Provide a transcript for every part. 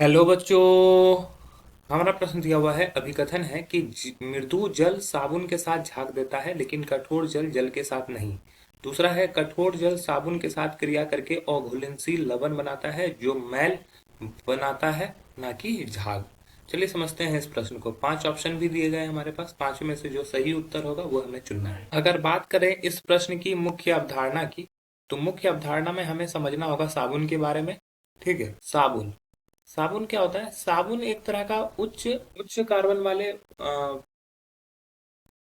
Hello बच्चों। हमारा प्रश्न दिया हुआ है, अभिकथन है कि मृदु जल साबुन के साथ झाग देता है लेकिन कठोर जल जल के साथ नहीं। दूसरा है, कठोर जल साबुन के साथ क्रिया करके अघुलनशील लवण बनाता है जो मैल बनाता है, ना कि झाग। चलिए समझते हैं इस प्रश्न को। 5 ऑप्शन भी दिए गए हैं हमारे पास, 5 में से जो सही उत्तर होगा वो हमें चुनना है। अगर बात करें इस प्रश्न की मुख्य अवधारणा की, तो मुख्य अवधारणा में हमें समझना होगा साबुन के बारे में। ठीक है, साबुन साबुन क्या होता है? साबुन एक तरह का उच्च उच्च कार्बन वाले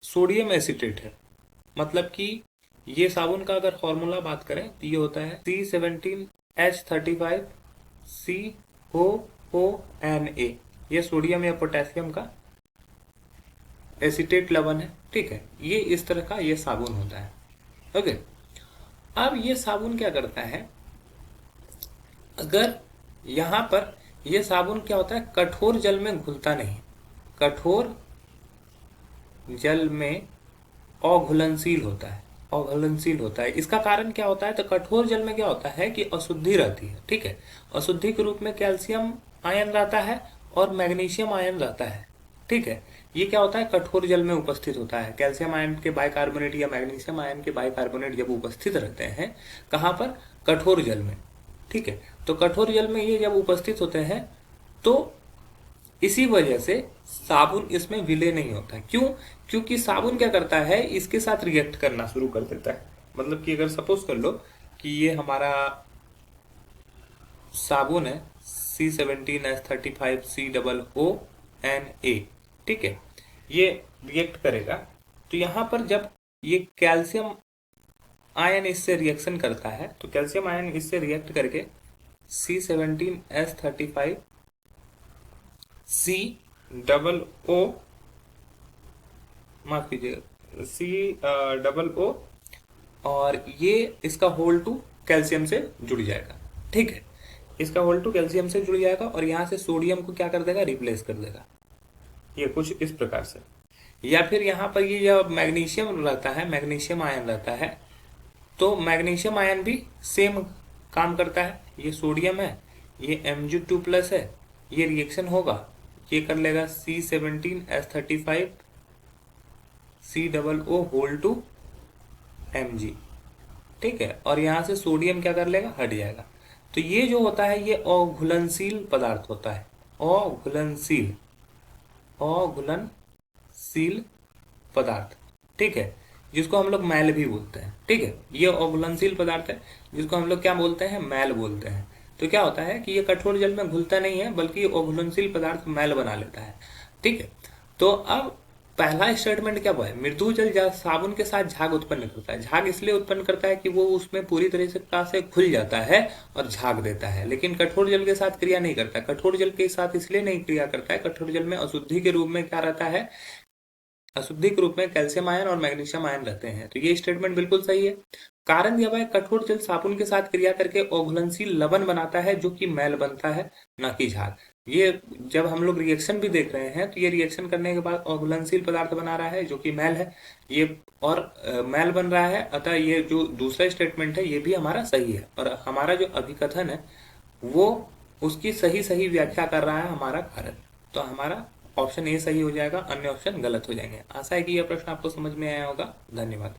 सोडियम एसिटेट है। मतलब कि ये साबुन का अगर फॉर्मूला बात करें तो ये होता है C17H35COONA। ये सोडियम या पोटेशियम का एसिटेट लवण है। ठीक है, ये इस तरह का ये साबुन होता है। ओके, अब ये साबुन क्या करता है? अगर यहाँ पर ये साबुन क्या होता है, कठोर जल में घुलता नहीं। कठोर जल में अघुलनशील होता है। अघुलनशील होता है, इसका कारण क्या होता है? तो कठोर जल में क्या होता है कि अशुद्धि रहती है। ठीक है, अशुद्धि के रूप में कैल्शियम आयन रहता है और मैग्नीशियम आयन रहता है। ठीक है, ये क्या होता है, कठोर जल में उपस्थित होता है। कैल्शियम आयन के बाइकार्बोनेट या मैग्नीशियम आयन के बाइकार्बोनेट जब उपस्थित रहते हैं, कहाँ पर? कठोर जल में। ठीक है, तो कठोर जल में ये जब उपस्थित होते हैं तो इसी वजह से साबुन इसमें विलय नहीं होता। क्यों? क्योंकि साबुन क्या करता है, इसके साथ रिएक्ट करना शुरू कर देता है। मतलब कि अगर सपोज कर लो कि ये हमारा साबुन है C17H35COONA। ठीक है, ये रिएक्ट करेगा तो यहां पर जब ये कैल्शियम आयन इससे रिएक्शन करता है तो कैल्शियम आयन इससे रिएक्ट करके C17H35C माफ कीजिएगा C O और ये इसका होल टू कैल्शियम से जुड़ जाएगा। ठीक है, इसका होल टू कैल्शियम से जुड़ जाएगा और यहाँ से सोडियम को क्या कर देगा, रिप्लेस कर देगा। ये कुछ इस प्रकार से। या फिर यहाँ पर ये जब मैग्नीशियम रहता है, मैग्नीशियम आयन रहता है, तो मैग्नीशियम आयन भी सेम काम करता है। ये सोडियम है, ये Mg2+ है, ये रिएक्शन होगा, ये कर लेगा C17H35COO होल टू Mg। ठीक है, और यहाँ से सोडियम क्या कर लेगा, हट जाएगा। तो ये जो होता है ये अघुलनशील पदार्थ होता है। अघुलनशील अघुलनशील पदार्थ। ठीक है, जिसको हम लोग मैल भी बोलते हैं। ठीक है, ये अघुलनशील पदार्थ है जिसको हम लोग क्या बोलते हैं, मैल बोलते हैं। तो क्या होता है कि ये कठोर जल में घुलता नहीं है बल्कि अघुलनशील पदार्थ मैल बना लेता है। ठीक है, तो अब पहला स्टेटमेंट क्या हुआ है, मृदु जल साबुन के साथ झाग उत्पन्न करता है। झाग इसलिए उत्पन्न करता है कि वो उसमें पूरी तरह से घुल जाता है और झाग देता है, लेकिन कठोर जल के साथ क्रिया नहीं करता। कठोर जल के साथ इसलिए नहीं क्रिया करता है, कठोर जल में अशुद्धि के रूप में क्या रहता है, अशुद्धि के रूप में कैल्शियम आयन और मैग्नीशियम आयन रहते हैं। तो ये स्टेटमेंट बिल्कुल सही है। कारण दिया हुआ है, कठोर जल साबुन के साथ क्रिया करके अघुलनशील लवण बनाता है जो कि मैल बनता है, ना कि झाग। ये जब हम लोग रिएक्शन भी देख रहे हैं तो ये रिएक्शन करने के बाद अघुलनशील पदार्थ बना रहा है जो कि मैल है, ये और मैल बन रहा है। अतः ये जो दूसरा स्टेटमेंट है ये भी हमारा सही है, और हमारा जो अभिकथन है वो उसकी सही सही व्याख्या कर रहा है हमारा कारण। तो हमारा ऑप्शन ए सही हो जाएगा, अन्य ऑप्शन गलत हो जाएंगे। आशा है कि यह प्रश्न आपको समझ में आया होगा। धन्यवाद।